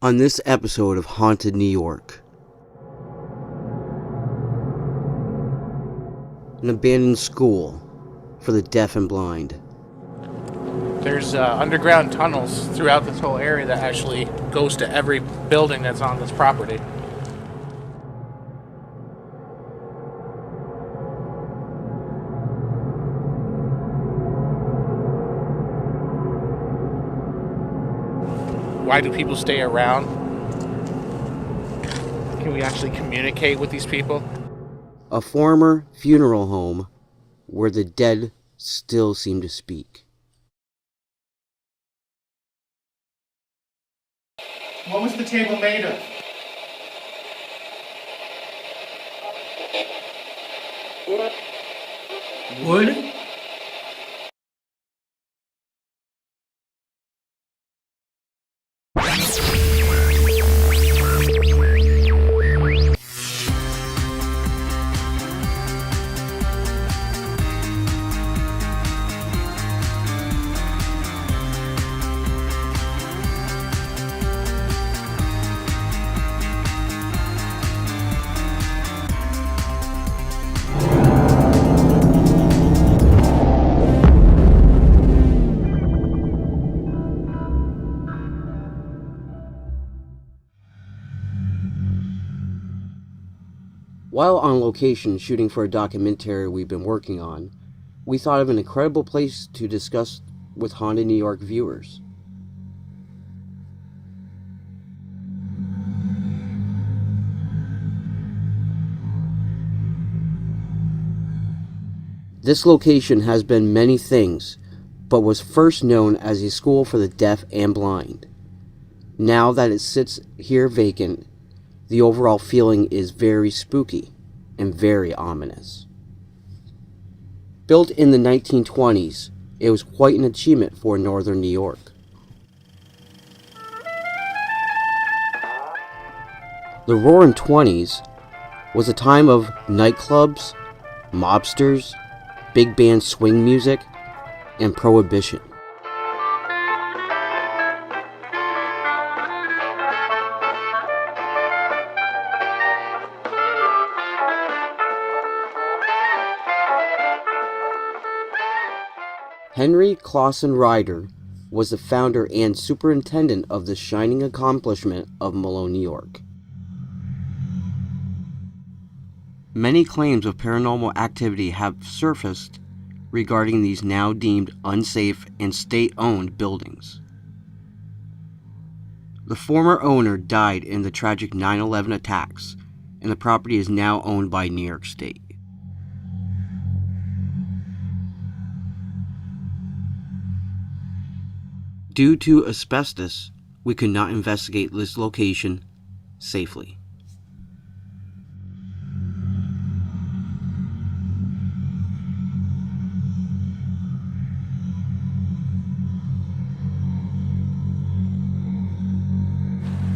On this episode of Haunted New York, an abandoned school for the deaf and blind. There's underground tunnels throughout this whole area that actually goes to every building that's on this property. Why do people stay around? Can we actually communicate with these people? A former funeral home where the dead still seem to speak. What was the table made of? Wood? While on location shooting for a documentary we've been working on, we thought of an incredible place to discuss with Haunted New York viewers. This location has been many things, but was first known as a school for the deaf and blind. Now that it sits here vacant, the overall feeling is very spooky and very ominous. Built in the 1920s, it was quite an achievement for northern New York. The Roaring '20s was a time of nightclubs, mobsters, big band swing music, and prohibition. Henry Clausen Ryder was the founder and superintendent of the shining accomplishment of Malone, New York. Many claims of paranormal activity have surfaced regarding these now deemed unsafe and state-owned buildings. The former owner died in the tragic 9/11 attacks, and the property is now owned by New York State. Due to asbestos, we could not investigate this location safely.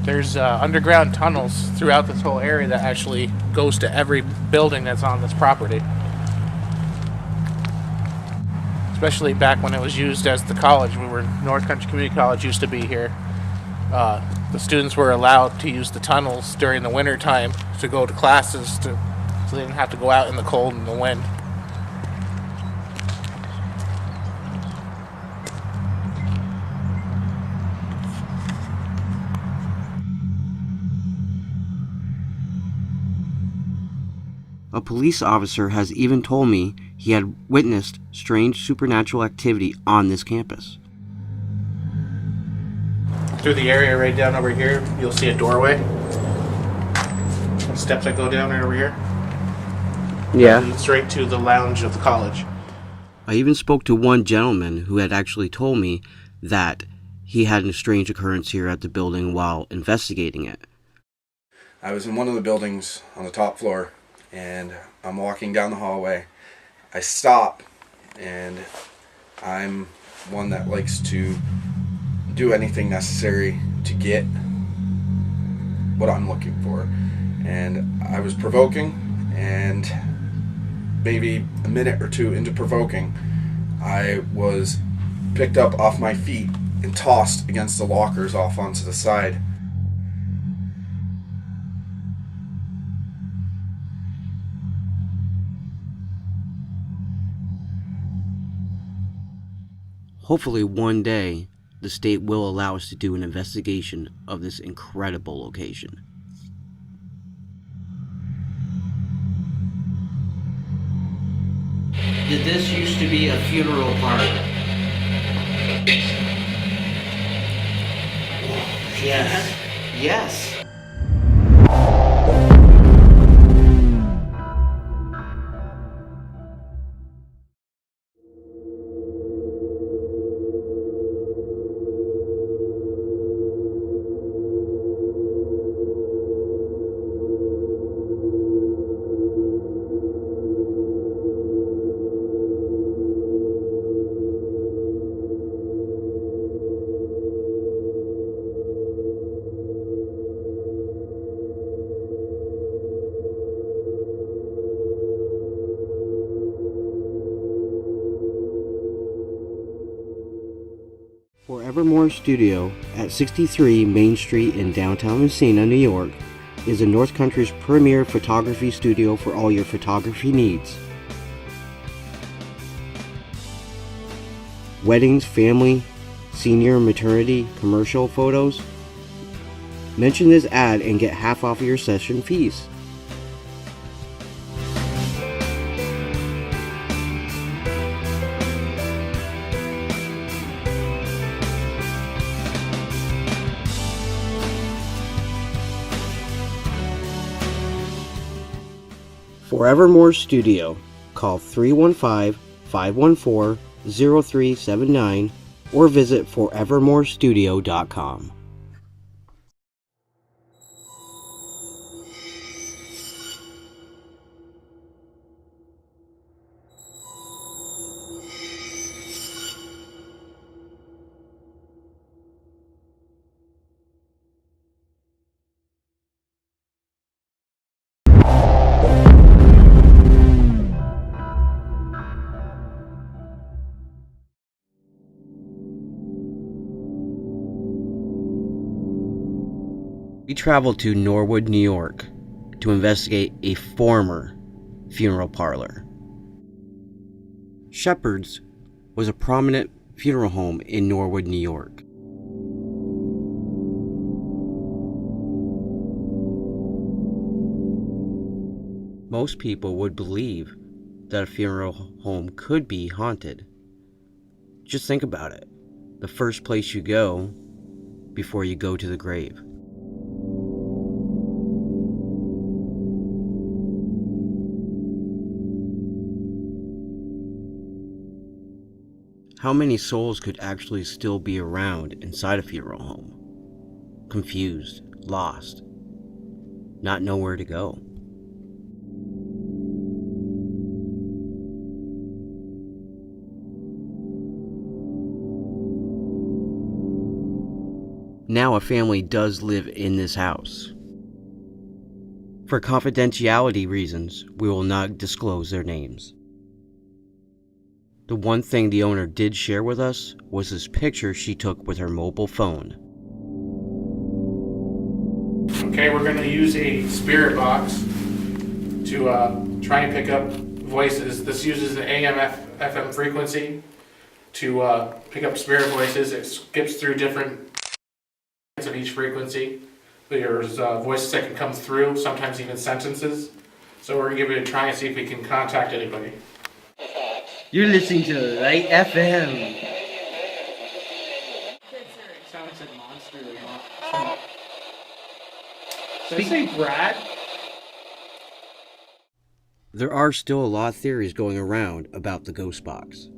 There's underground tunnels throughout this whole area that actually goes to every building that's on this property. Especially back when it was used as the college. North Country Community College used to be here. The students were allowed to use the tunnels during the winter time to go to classes, so they didn't have to go out in the cold and the wind. A police officer has even told me he had witnessed strange supernatural activity on this campus. Through the area right down over here, you'll see a doorway. Steps that go down right over here. Yeah. And straight to the lounge of the college. I even spoke to one gentleman who had actually told me that he had a strange occurrence here at the building while investigating it. I was in one of the buildings on the top floor, and I'm walking down the hallway. I stop, and I'm one that likes to do anything necessary to get what I'm looking for. And I was provoking, and maybe a minute or two into provoking, I was picked up off my feet and tossed against the lockers off onto the side. Hopefully one day, the state will allow us to do an investigation of this incredible location. Did this used to be a funeral parlor? Yes. Yes. Forevermore Studio at 63 Main Street in downtown Messina, New York, is the North Country's premier photography studio for all your photography needs. Weddings, family, senior, maternity, commercial photos. Mention this ad and get half off of your session fees. Forevermore Studio. Call 315-514-0379 or visit forevermorestudio.com. We traveled to Norwood, New York to investigate a former funeral parlor. Shepherd's was a prominent funeral home in Norwood, New York. Most people would believe that a funeral home could be haunted. Just think about it. The first place you go before you go to the grave. How many souls could actually still be around inside a funeral home? Confused, lost, not know where to go. Now a family does live in this house. For confidentiality reasons, we will not disclose their names. The one thing the owner did share with us was this picture she took with her mobile phone. Okay, we're going to use a spirit box to try and pick up voices. This uses an AM/FM frequency to pick up spirit voices. It skips through different of each frequency. There's voices that can come through, sometimes even sentences. So we're going to give it a try and see if we can contact anybody. You're listening to Light FM. Sounds like monster. Did I say Brad? There are still a lot of theories going around about the ghost box.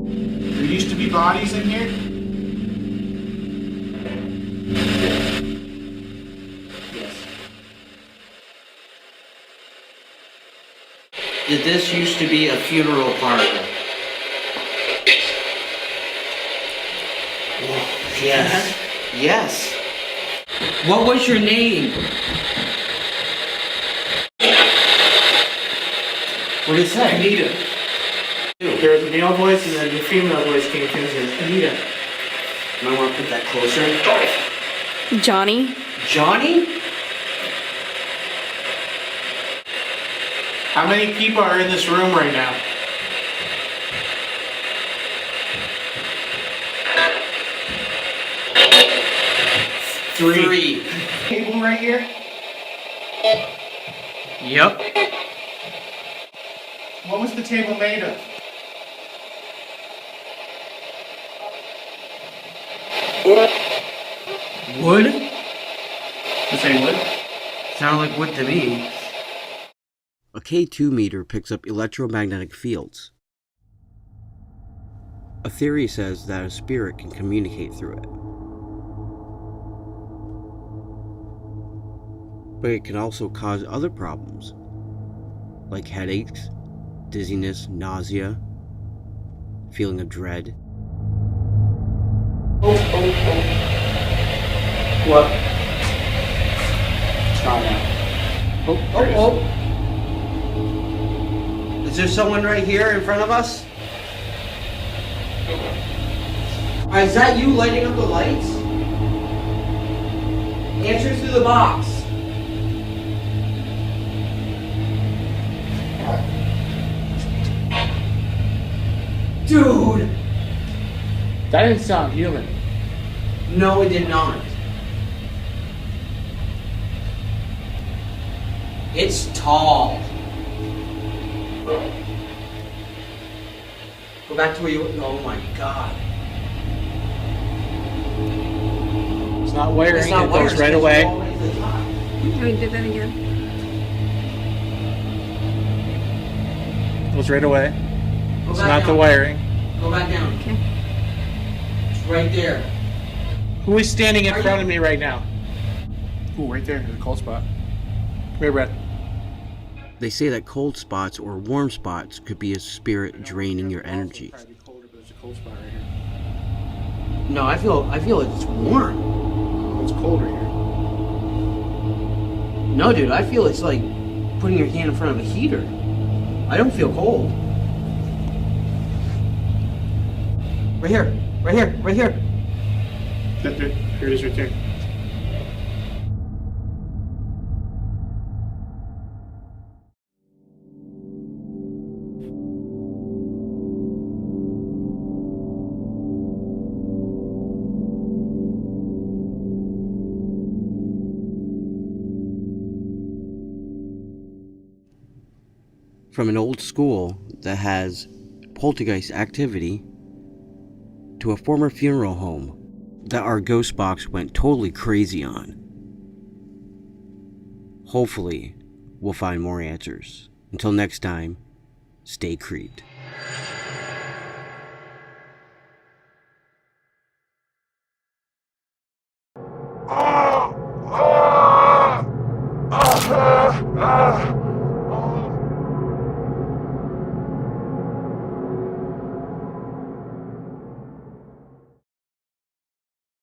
There used to be bodies in here? Yes. Did this used to be a funeral parlor? Yes. Yes. What was your name? What did it say? Anita. There was a male voice and then the female voice came through and said, Anita. I want to put that closer. Johnny? Johnny? How many people are in this room right now? Three. Table right here? Yep. What was the table made of? Wood? You say wood? Sound like wood to me. A K2 meter picks up electromagnetic fields. A theory says that a spirit can communicate through it. But it can also cause other problems, like headaches, dizziness, nausea, feeling of dread. What? It's not now. Is there someone right here in front of us? Is that you lighting up the lights? Answer through the box. Dude! That didn't sound human. No, it did not. It's tall. Go back to where you were. Oh my god. It's not wiring. It's not It wired. goes right away. We did that again. Goes right away. Go It's back not down. the wiring. Go back down. Okay. It's right there. Who is standing in Are front you- of me right now? Ooh, right there. There's a cold spot. Come here, Brett. They say that cold spots or warm spots could be a spirit draining your energy. Probably colder, but there's a cold spot right here. No, I feel it's warm. Oh, it's cold right here. No, dude, I feel it's like putting your hand in front of a heater. I don't feel cold. Right here, right here, right here. Here it is right there. From an old school that has poltergeist activity to a former funeral home that our ghost box went totally crazy on. Hopefully, we'll find more answers. Until next time, stay creeped.